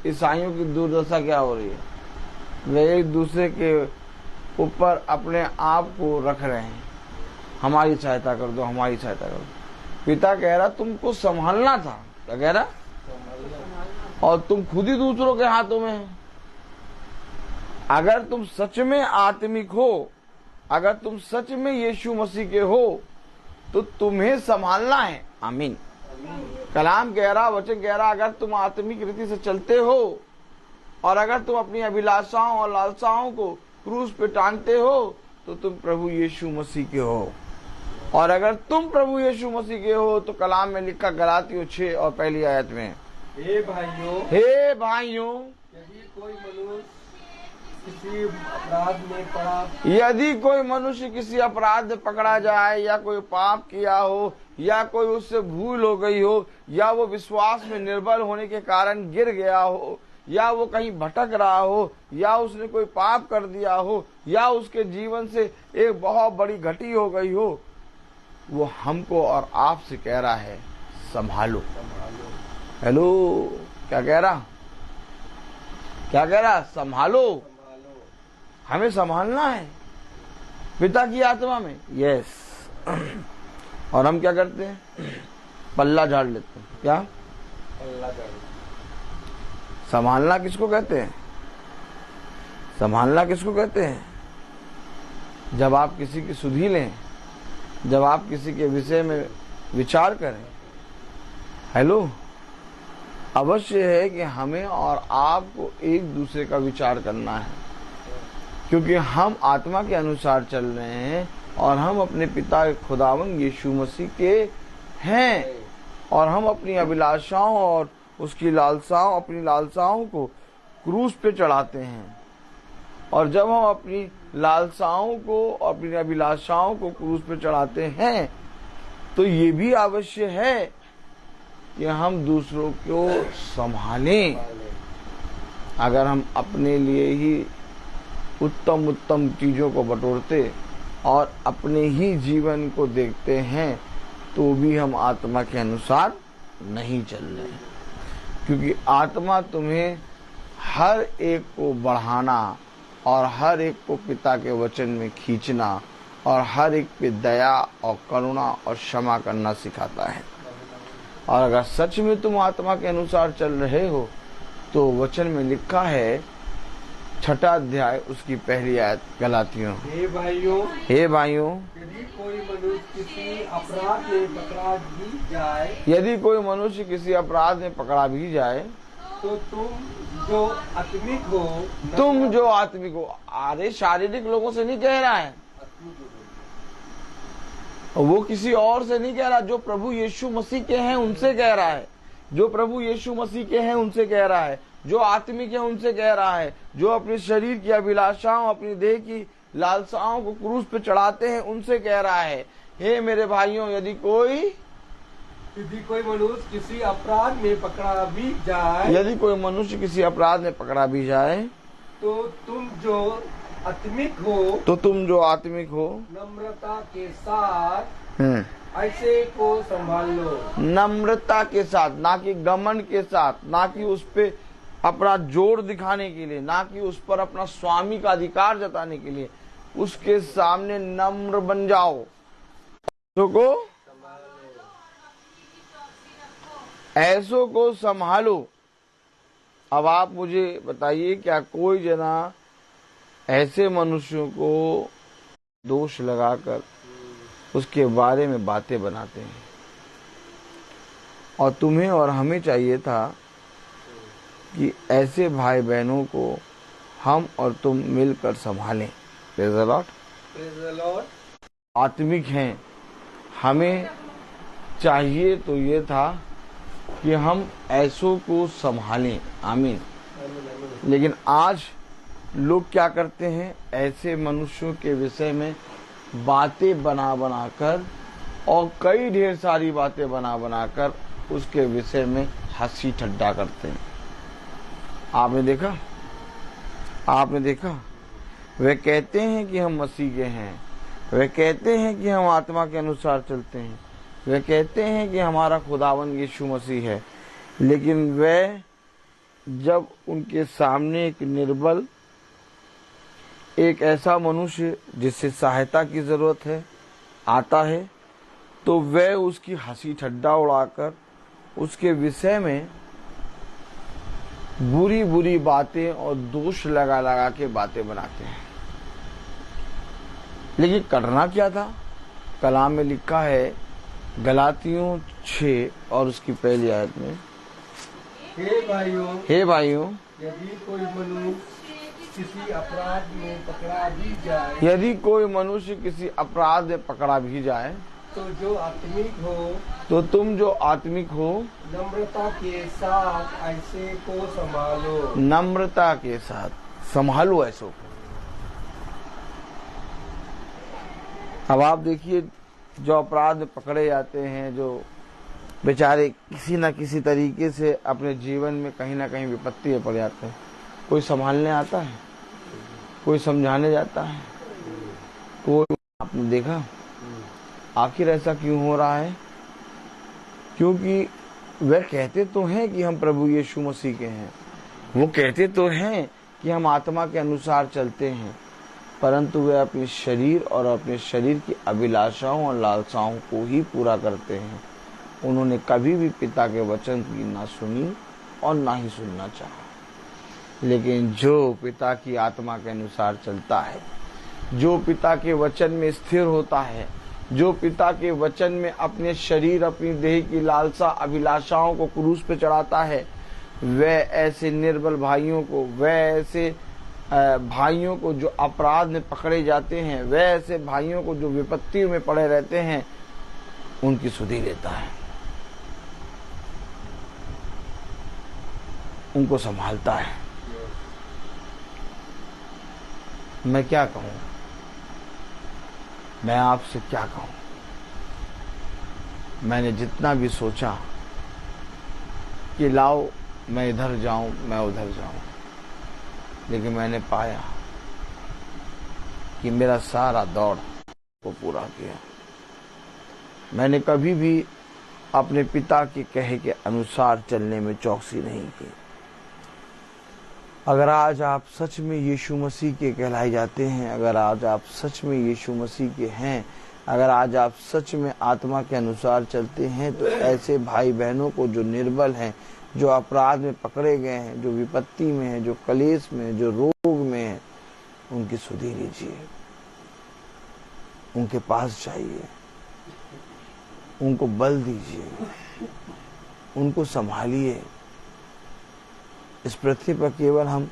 ईसाइयों की दुर्दशा क्या हो रही है। वे एक दूसरे के ऊपर अपने आप को रख रहे हैं, हमारी सहायता कर दो, हमारी सहायता कर दो। पिता कह रहा तुमको संभालना था। क्या कह रहा? और तुम खुद ही दूसरों के हाथों में हो। अगर तुम सच में आत्मिक हो, अगर तुम सच में यीशु मसीह के हो, तो तुम्हें संभालना है। आमीन। कलाम कह रहा, वचन कह रहा, अगर तुम आत्मिक रीति से चलते हो और अगर तुम अपनी अभिलाषाओं और लालसाओं को क्रूस पे टांगते हो, तो तुम प्रभु यीशु मसीह के हो। और अगर तुम प्रभु यीशु मसीह के हो, तो कलाम में लिखा गलातियों 6 और पहली आयत में, हे भाइयों, हे भाइयों, यदि कोई मनुष्य किसी अपराध में पड़ा, यदि कोई मनुष्य किसी अपराध में पकड़ा जाए, या कोई पाप किया हो, या कोई उससे भूल हो गई हो, या वो विश्वास में निर्बल होने के कारण गिर गया हो, या वो कहीं भटक रहा हो, या उसने कोई पाप कर दिया हो, या उसके जीवन से एक बहुत बड़ी घटी हो गई हो, वो हमको और आपसे कह रहा है संभालो। हेलो, क्या कह रहा? क्या कह रहा? संभालो। हमें संभालना है पिता की आत्मा में। यस। और हम क्या करते हैं? पल्ला झाड़ लेते हैं। क्या? पल्ला झाड़। संभालना किसको कहते हैं? संभालना किसको कहते हैं? जब आप किसी की सुधि लें, जब आप किसी के विषय में विचार करें। हेलो, अवश्य है कि हमें और आपको एक दूसरे का विचार करना है, क्योंकि हम आत्मा के अनुसार चल रहे हैं और हम अपने पिता खुदावंद यीशु मसीह के हैं, और हम अपनी अभिलाषाओं और उसकी लालसाओं, अपनी लालसाओं को क्रूस पे चढ़ाते हैं। और जब हम अपनी लालसाओं को, अपनी अभिलाषाओं को क्रूस पे चढ़ाते हैं, तो ये भी आवश्यक है कि हम दूसरों को संभालें। अगर हम अपने लिए ही उत्तम उत्तम चीजों को बटोरते और अपने ही जीवन को देखते हैं, तो भी हम आत्मा के अनुसार नहीं चल रहे, क्योंकि आत्मा तुम्हें हर एक को बढ़ाना और हर एक को पिता के वचन में खींचना और हर एक पे दया और करुणा और क्षमा करना सिखाता है। और अगर सच में तुम आत्मा के अनुसार चल रहे हो, तो वचन में लिखा है 6 अध्याय उसकी पहली आयत, गलातियों, हे भाइयों, हे भाइयों, यदि कोई मनुष्य किसी अपराध में पकड़ा भी जाए, यदि कोई मनुष्य किसी अपराध में पकड़ा भी जाए, तो तुम जो आत्मिक हो, तुम जो आत्मिक हो। अरे शारीरिक लोगों से नहीं कह रहा है, वो किसी और से नहीं कह रहा, जो प्रभु यीशु मसीह के हैं उनसे कह रहा है। जो प्रभु यीशु मसीह के हैं उनसे कह रहा है, जो आत्मिक है उनसे कह रहा है, जो अपने शरीर की अभिलाषाओं, अपनी देह की लालसाओं को क्रूस पे चढ़ाते हैं उनसे कह रहा है। हे मेरे भाइयों, यदि कोई मनुष्य किसी अपराध में पकड़ा भी जाए, यदि कोई मनुष्य किसी अपराध में पकड़ा भी जाए, तो तुम जो आत्मिक हो, तो तुम जो आत्मिक हो, नम्रता के साथ ऐसे को संभाल लो। नम्रता के साथ, ना कि घमंड के साथ, ना कि उस पे अपना जोर दिखाने के लिए, ना कि उस पर अपना स्वामी का अधिकार जताने के लिए, उसके सामने नम्र बन जाओ। ऐसों को संभालो। अब आप मुझे बताइए, क्या कोई जना ऐसे मनुष्यों को दोष लगाकर उसके बारे में बातें बनाते हैं? और तुम्हें और हमें चाहिए था कि ऐसे भाई बहनों को हम और तुम मिलकर संभालें। Praise the lord. Praise the lord. आत्मिक हैं, हमें चाहिए तो ये था कि हम ऐसों को संभालें। आमीन। आमीन। लेकिन आज लोग क्या करते हैं, ऐसे मनुष्यों के विषय में बातें बना बना कर और कई ढेर सारी बातें बना बना कर उसके विषय में हंसी ठट्ठा करते हैं। आपने देखा वे कहते हैं कि हम मसीह के हैं, वे कहते हैं कि हम आत्मा के अनुसार चलते हैं, वे कहते हैं कि हमारा खुदावन यीशु मसीह है, लेकिन वे जब उनके सामने एक निर्बल, एक ऐसा मनुष्य जिससे सहायता की जरूरत है आता है, तो वे उसकी हंसी ठट्ठा उड़ाकर उसके विषय में बुरी बुरी बातें और दोष लगा लगा के बातें बनाते हैं। लेकिन करना क्या था? कलाम में लिखा है गलातियों 6 और उसकी पहली आयत में, हे भाइयों, यदि कोई मनुष्य किसी अपराध में पकड़ा भी जाए, यदि कोई मनुष्य किसी अपराध में पकड़ा भी जाए, तो जो आत्मिक हो, तो तुम जो आत्मिक हो नम्रता के साथ ऐसे को संभालो। नम्रता के साथ संभालो ऐसो को। अब आप देखिए, जो अपराध में पकड़े जाते हैं, जो बेचारे किसी न किसी तरीके से अपने जीवन में कहीं ना कहीं विपत्ति में पड़ जाते हैं, कोई संभालने आता है, कोई समझाने जाता है, कोई। आपने देखा आखिर ऐसा क्यों हो रहा है? क्योंकि वे कहते तो हैं कि हम प्रभु यीशु मसीह के हैं, वो कहते तो हैं कि हम आत्मा के अनुसार चलते हैं, परंतु वे अपने शरीर और अपने शरीर की अभिलाषाओं और लालसाओं को ही पूरा करते हैं। उन्होंने कभी भी पिता के वचन की ना सुनी और ना ही सुनना चाहा। लेकिन जो पिता की आत्मा के अनुसार चलता है, जो पिता के वचन में स्थिर होता है, जो पिता के वचन में अपने शरीर, अपनी देह की लालसा अभिलाषाओं को क्रूस पे चढ़ाता है, वह ऐसे निर्बल भाइयों को, वह ऐसे भाइयों को जो अपराध में पकड़े जाते हैं, वह ऐसे भाइयों को जो विपत्ति में पड़े रहते हैं, उनकी सुधि लेता है, उनको संभालता है। मैं क्या कहूं, मैं आपसे क्या कहूं? मैंने जितना भी सोचा कि लाओ मैं इधर जाऊं, मैं उधर जाऊं, लेकिन मैंने पाया कि मेरा सारा दौड़ को पूरा किया। मैंने कभी भी अपने पिता के कहे के अनुसार चलने में चौकसी नहीं की। अगर आज आप सच में यीशु मसीह के कहलाए जाते हैं, अगर आज आप सच में यीशु मसीह के हैं, अगर आज आप सच में आत्मा के अनुसार चलते हैं, तो ऐसे भाई बहनों को जो निर्बल हैं, जो अपराध में पकड़े गए हैं, जो विपत्ति में हैं, जो कलेश में हैं, जो रोग में हैं, उनकी सुधि लीजिए, उनके पास जाइए, उनको बल दीजिए, उनको संभालिए। इस पृथ्वी पर केवल हम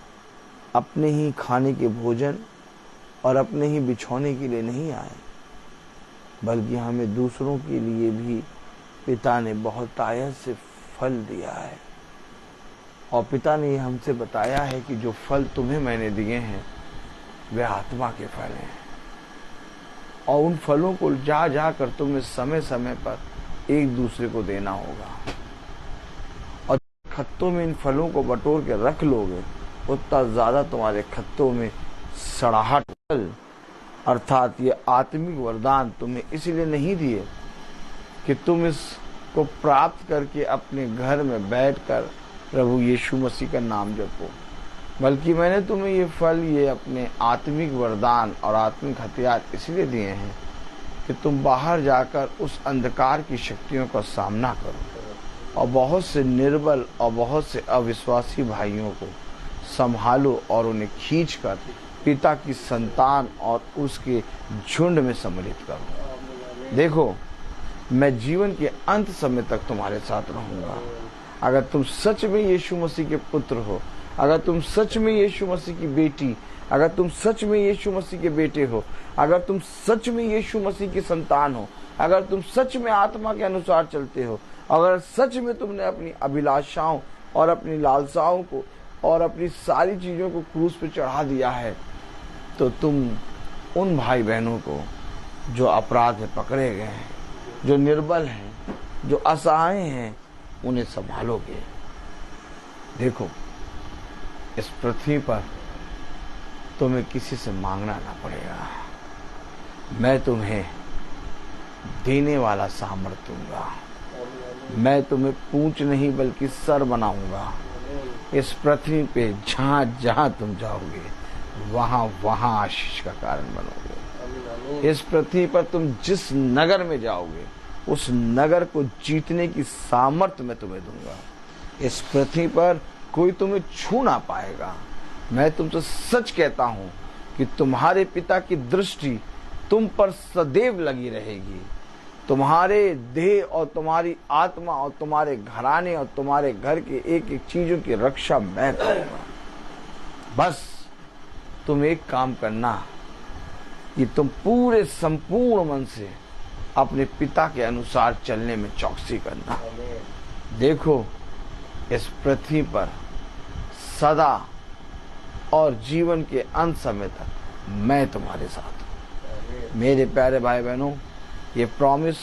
अपने ही खाने के भोजन और अपने ही बिछौने के लिए नहीं आए, बल्कि हमें दूसरों के लिए भी पिता ने बहुत आयत से फल दिया है। और पिता ने हमसे बताया है कि जो फल तुम्हें मैंने दिए हैं वे आत्मा के फल हैं, और उन फलों को जा जा कर तुम्हें समय समय पर एक दूसरे को देना होगा। और खत्तों में इन फलों को बटोर के रख लोगे, उतना ज्यादा तुम्हारे खत्तों में सड़ाहट, अर्थात ये आत्मिक वरदान तुम्हें इसलिए नहीं दिए कि तुम इसको प्राप्त करके अपने घर में बैठकर प्रभु यीशु मसीह का नाम जपो, बल्कि मैंने तुम्हें ये फल, ये अपने आत्मिक वरदान और आत्मिक हथियार इसलिए दिए हैं कि तुम बाहर जाकर उस अंधकार की शक्तियों का सामना करो और बहुत से निर्बल और बहुत से अविश्वासी भाइयों को संभालो और उन्हें खींचकर पिता की संतान और उसके झुंड में सम्मिलित करो। देखो, मैं जीवन के अंत समय तक तुम्हारे साथ रहूंगा। अगर तुम सच में यीशु मसीह के पुत्र हो, अगर तुम सच में यीशु मसीह की बेटी, अगर तुम सच में यीशु मसीह के बेटे हो, अगर तुम सच में यीशु मसीह की संतान हो, अगर तुम सच में आत्मा के अनुसार चलते हो, अगर सच में तुमने अपनी अभिलाषाओं और अपनी लालसाओं को और अपनी सारी चीजों को क्रूस पे चढ़ा दिया है, तो तुम उन भाई बहनों को जो अपराध में पकड़े गए हैं, जो निर्बल हैं, जो असहाय हैं, उन्हें संभालोगे। देखो, इस पृथ्वी पर तुम्हें किसी से मांगना ना पड़ेगा। मैं तुम्हें देने वाला सामर्थ्य दूंगा। मैं तुम्हें पूंछ नहीं बल्कि सर बनाऊंगा। इस पृथ्वी पे जहां जहां तुम जाओगे वहां वहां आशीष का कारण बनोगे। इस पृथ्वी पर तुम जिस नगर में जाओगे उस नगर को जीतने की सामर्थ्य मैं तुम्हें दूंगा। इस पृथ्वी पर कोई तुम्हें छू ना पाएगा। मैं तुमसे सच कहता हूं कि तुम्हारे पिता की दृष्टि तुम पर सदैव लगी रहेगी। तुम्हारे देह और तुम्हारी आत्मा और तुम्हारे घराने और तुम्हारे घर के एक एक चीजों की रक्षा मैं करूंगा। बस तुम एक काम करना कि तुम पूरे संपूर्ण मन से अपने पिता के अनुसार चलने में चौकसी करना। देखो, इस पृथ्वी पर सदा और जीवन के अंत समय तक मैं तुम्हारे साथ हूं। मेरे प्यारे भाई बहनों, ये प्रॉमिस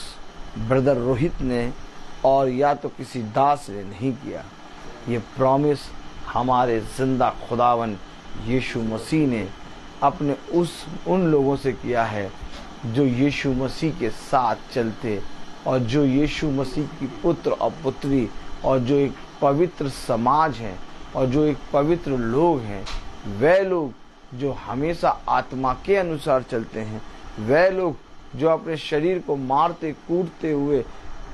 ब्रदर रोहित ने और या तो किसी दास ने नहीं किया। ये प्रॉमिस हमारे जिंदा खुदावन यीशु मसीह ने अपने उन लोगों से किया है जो यीशु मसीह के साथ चलते और जो यीशु मसीह की पुत्र और पुत्री और जो एक पवित्र समाज है और जो एक पवित्र लोग हैं। वे लोग जो हमेशा आत्मा के अनुसार चलते हैं, वे लोग जो अपने शरीर को मारते कूटते हुए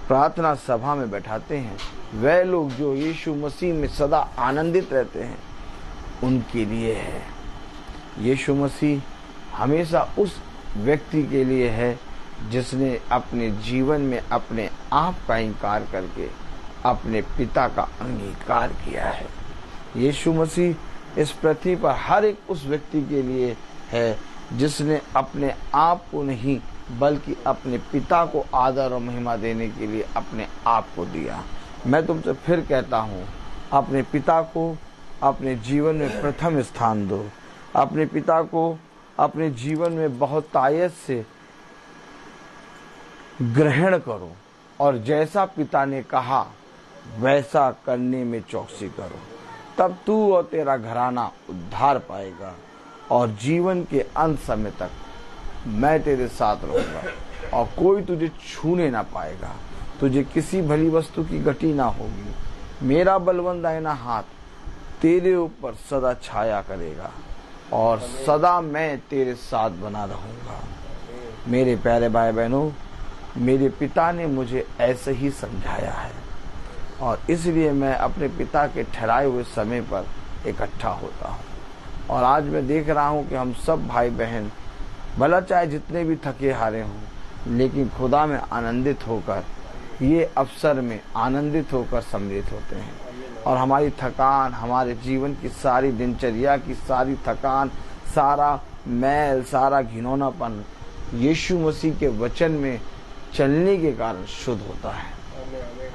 प्रार्थना सभा में बैठाते हैं, वे लोग जो यीशु मसीह में सदा आनंदित रहते हैं, उनके लिए है। यीशु मसीह हमेशा उस व्यक्ति के लिए है जिसने अपने जीवन में अपने आप का इंकार करके अपने पिता का अंगीकार किया है। यीशु मसीह इस पृथ्वी पर हर एक उस व्यक्ति के लिए है जिसने अपने आप को नहीं बल्कि अपने पिता को आदर और महिमा देने के लिए अपने आप को दिया। मैं तुमसे फिर कहता हूँ, अपने पिता को अपने जीवन में प्रथम स्थान दो। अपने पिता को अपने जीवन में बहुत तायत से ग्रहण करो और जैसा पिता ने कहा वैसा करने में चौकसी करो। तब तू और तेरा घराना उद्धार पाएगा और जीवन के अंत समय तक मैं तेरे साथ रहूंगा और कोई तुझे छूने ना पाएगा। तुझे किसी भली वस्तु की गति ना होगी। मेरा बलवंत दाहिना हाथ तेरे ऊपर सदा छाया करेगा और सदा मैं तेरे साथ बना रहूंगा। मेरे प्यारे भाई बहनों, मेरे पिता ने मुझे ऐसे ही समझाया है और इसलिए मैं अपने पिता के ठहराए हुए समय पर इकट्ठा होता हूँ। और आज मैं देख रहा हूँ कि हम सब भाई बहन भला चाहे जितने भी थके हारे हों, लेकिन खुदा में आनंदित होकर ये अवसर में आनंदित होकर सम्मिलित होते हैं। और हमारी थकान, हमारे जीवन की सारी दिनचर्या की सारी थकान, सारा मैल, सारा घिनौनापन यीशु मसीह के वचन में चलने के कारण शुद्ध होता है।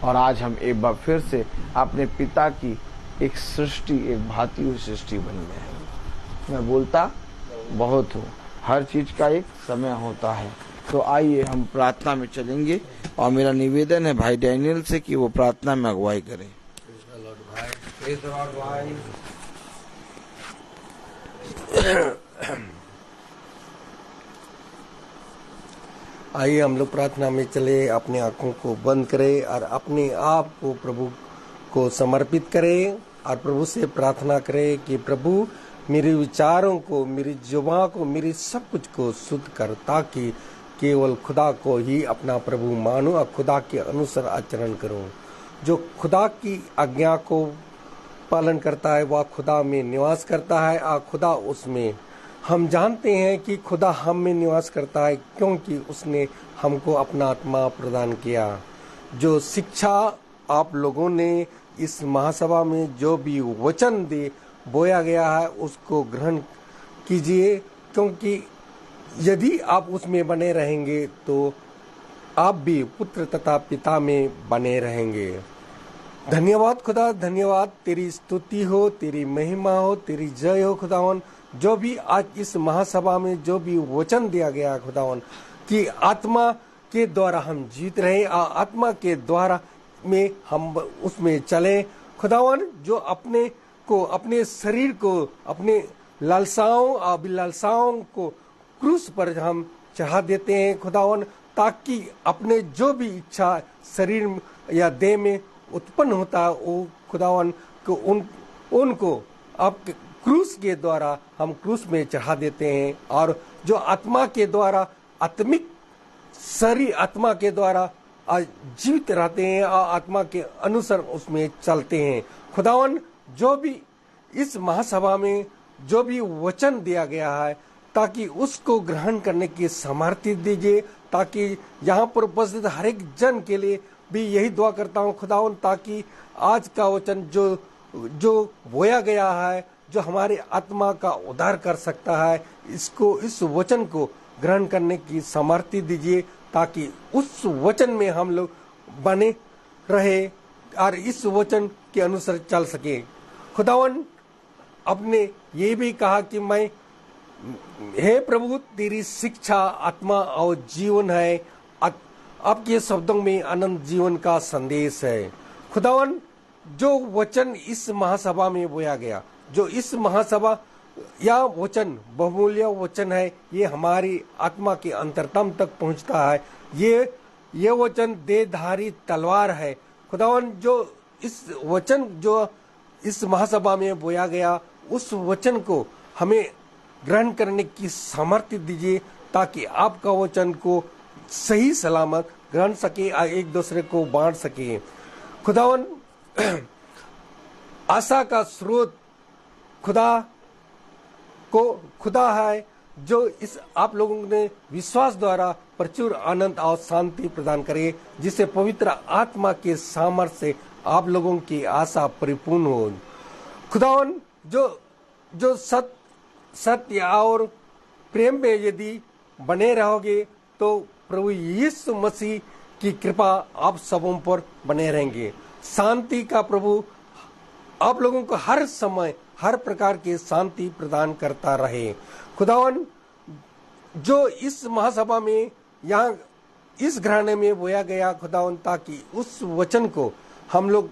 और आज हम एक बार फिर से अपने पिता की एक सृष्टि, एक भाती हुई सृष्टि बन गए हैं। मैं बोलता बहुत हूँ, हर चीज का एक समय होता है। तो आइए हम प्रार्थना में चलेंगे और मेरा निवेदन है भाई डैनियल से कि वो प्रार्थना में अगुवाई करें। आइए हम लोग प्रार्थना में चले, अपने आंखों को बंद करें और अपने आप को प्रभु को समर्पित करें और प्रभु से प्रार्थना करें कि प्रभु मेरे विचारों को, मेरी जुबान को, मेरी सब कुछ को शुद्ध कर, ताकि केवल खुदा को ही अपना प्रभु मानूं और खुदा के अनुसार आचरण करूं। जो खुदा की आज्ञा को पालन करता है वह खुदा में निवास करता है और खुदा उसमें। हम जानते हैं कि खुदा हम में निवास करता है क्योंकि उसने हमको अपना आत्मा प्रदान किया। जो शिक्षा आप लोगों ने इस महासभा में जो भी वचन दे बोया गया है उसको ग्रहण कीजिए, क्योंकि यदि आप उसमें बने रहेंगे तो आप भी पुत्र तथा पिता में बने रहेंगे। धन्यवाद खुदा, धन्यवाद, तेरी स्तुति हो, तेरी महिमा हो, तेरी जय हो खुदावन। जो भी आज इस महासभा में जो भी वचन दिया गया खुदावन, कि आत्मा के द्वारा हम जीत रहे, आत्मा के द्वारा में हम उसमें चले खुदावन। जो अपने को, अपने शरीर को, अपने लालसाओं अभिलाषाओं को क्रूस पर हम चढ़ा देते हैं खुदावन, ताकि अपने जो भी इच्छा शरीर या देह में उत्पन्न होता है वो खुदावन को उनको आप क्रूस के द्वारा हम क्रूस में चढ़ा देते हैं। और जो आत्मा के द्वारा, आत्मिक शरीर आत्मा के द्वारा जीवित रहते हैं और आत्मा के अनुसार उसमें चलते हैं खुदावन। जो भी इस महासभा में जो भी वचन दिया गया है, ताकि उसको ग्रहण करने की सामर्थ्य दीजिए, ताकि यहाँ पर उपस्थित हर एक जन के लिए भी यही दुआ करता हूँ खुदावन, ताकि आज का वचन जो बोया गया है, जो हमारे आत्मा का उद्धार कर सकता है, इस वचन को ग्रहण करने की सामर्थ्य दीजिए, ताकि उस वचन में हम लोग बने रहे और इस वचन के अनुसार चल सके खुदावन। आपने ये भी कहा कि मैं, हे प्रभु, तेरी शिक्षा आत्मा और जीवन है, आपके शब्दों में अनंत जीवन का संदेश है खुदावन। जो वचन इस महासभा में बोया गया, जो इस महासभा या वचन बहुमूल्य वचन है, ये हमारी आत्मा के अंतरतम तक पहुंचता है। ये वचन देहधारी तलवार है खुदावन। जो इस वचन जो इस महासभा में बोया गया, उस वचन को हमें ग्रहण करने की सामर्थ्य दीजिए, ताकि आपका वचन को सही सलामत ग्रहण सके, एक दूसरे को बांट सके खुदावन। आशा का स्रोत खुदा है, जो इस आप लोगों ने विश्वास द्वारा प्रचुर आनंद और शांति प्रदान करे, जिससे पवित्र आत्मा के सामर्थ्य से आप लोगों की आशा परिपूर्ण हो खुदावन। जो सत्य और प्रेम में यदि बने रहोगे तो प्रभु यीशु मसीह की कृपा आप सबों पर बने रहेंगे। शांति का प्रभु आप लोगों को हर समय हर प्रकार की शांति प्रदान करता रहे खुदावन। जो इस महासभा में यहाँ इस घराने में बोया गया खुदावन, ताकि उस वचन को हम लोग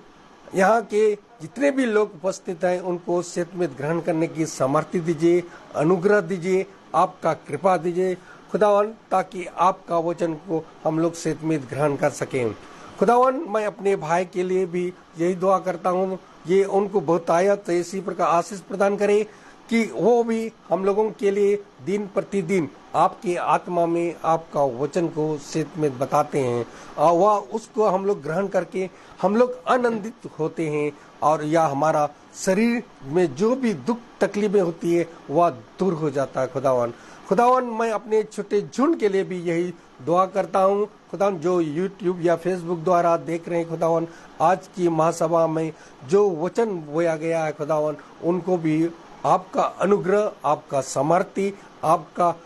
यहाँ के जितने भी लोग उपस्थित हैं उनको सत्य में ग्रहण करने की सामर्थ्य दीजिए, अनुग्रह दीजिए, आपका कृपा दीजिए खुदावन, ताकि आपका वचन को हम लोग सत्य में ग्रहण कर सकें खुदावन। मैं अपने भाई के लिए भी यही दुआ करता हूँ, ये उनको बहुतायत इसी प्रकार आशीष प्रदान करे कि वो भी हम लोगों के लिए दिन प्रतिदिन आपके आत्मा में आपका वचन को सत्य में बताते हैं, और वह उसको हम लोग ग्रहण करके हम लोग आनंदित होते हैं, और यह हमारा शरीर में जो भी दुख तकलीफें होती है वह दूर हो जाता है खुदावन। मैं अपने छोटे झुंड के लिए भी यही दुआ करता हूँ खुदावन, जो यूट्यूब या फेसबुक द्वारा देख रहे हैं खुदावन, आज की महासभा में जो वचन बोया गया है खुदावन, उनको भी आपका अनुग्रह, आपका सामर्थ्य, आपका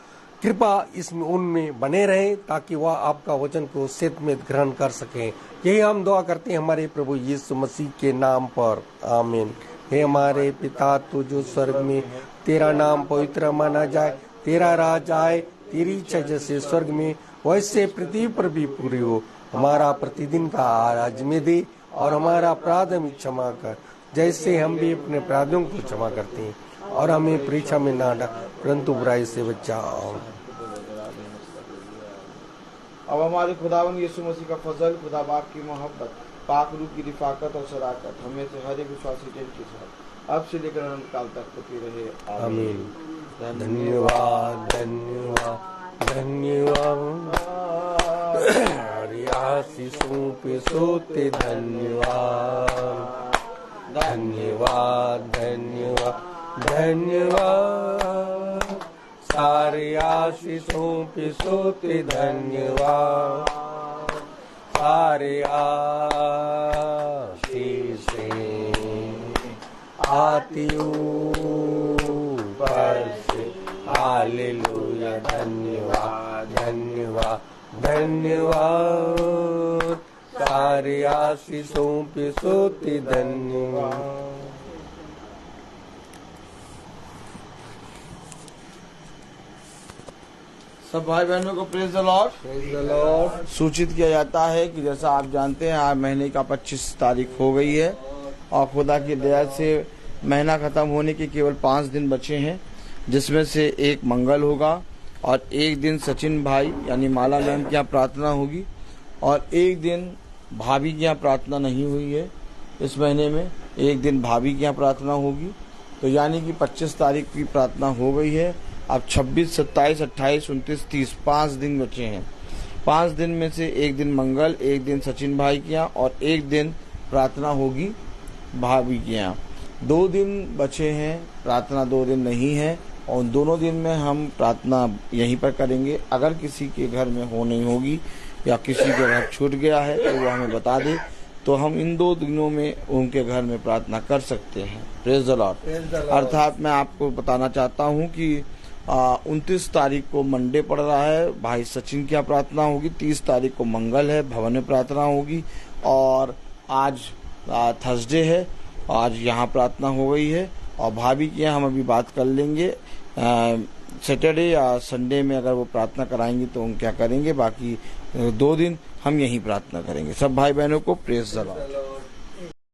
कृपा इसमें उनमें बने रहे, ताकि वह आपका वचन को सत्य में ग्रहण कर सकें। यही हम दुआ करते हैं हमारे प्रभु यीशु मसीह के नाम पर, आमीन। हे हमारे पिता, तू जो स्वर्ग में, तेरा नाम पवित्र माना जाए, तेरा राज आए, तेरी इच्छा जैसे स्वर्ग में वैसे पृथ्वी पर भी पूरी हो। हमारा प्रतिदिन का आहार आज में दे, और हमारा अपराध हमें क्षमा कर, जैसे हम भी अपने अपराधियों को क्षमा करते हैं, और हमें परीक्षा में ना डाल, परंतु बुराई से बचाओ। अब हमारे खुदावन यीशु मसीह का फजल, खुदा बाप की मोहब्बत, पाक रूह की रिफाकत और सदाकत हमें से हर एक विश्वासी के साथ अब से लेकर अनंत काल तक होती रहे, आमीन। धन्यवाद धन्यवाद धन्यवाद, आशीषों पे सोते धन्यवाद धन्यवाद धन्यवाद धन्यवाद, सारे आशीषों पे सोते धन्यवाद, सारे आशीषें आती ऊपर से। हालेलुया, धन्यवाद धन्यवाद धन्यवाद, सारी आशीषों पे सोती धन्यवाद। सब भाई बहनों को praise the lord. Praise the Lord. सूचित किया जाता है कि जैसा आप जानते हैं आज महीने का 25 तारीख हो गई है और खुदा की दया से महीना खत्म होने के केवल 5 दिन बचे हैं, जिसमें से एक मंगल होगा और एक दिन सचिन भाई यानी माला मैम की यहाँ प्रार्थना होगी और एक दिन भाभी की यहाँ प्रार्थना नहीं हुई है। इस महीने में एक दिन भाभी की यहाँ प्रार्थना होगी, तो यानी कि 25 तारीख की प्रार्थना हो गई है। अब 26, 27, 28, 29, 30 5 दिन बचे हैं। 5 दिन में से एक दिन मंगल, एक दिन सचिन भाई के यहाँ और एक दिन प्रार्थना होगी भाभी के यहाँ। 2 दिन बचे हैं, प्रार्थना 2 दिन नहीं है और दोनों दिन में हम प्रार्थना यहीं पर करेंगे। अगर किसी के घर में हो नहीं होगी या किसी के घर छूट गया है तो वो हमें बता दे, तो हम इन 2 दिनों में उनके घर में प्रार्थना कर सकते हैं। Praise the Lord. अर्थात मैं आपको बताना चाहता हूँ कि 29 तारीख को मंडे पड़ रहा है, भाई सचिन की प्रार्थना होगी। 30 तारीख को मंगल है, भवन में प्रार्थना होगी और आज थर्सडे है, आज यहाँ प्रार्थना हो गई है और भाभी की हम अभी बात कर लेंगे। सैटरडे या संडे में अगर वो प्रार्थना कराएंगे तो हम क्या करेंगे, बाकी 2 दिन हम यहीं प्रार्थना करेंगे। सब भाई बहनों को प्रेज द लॉर्ड।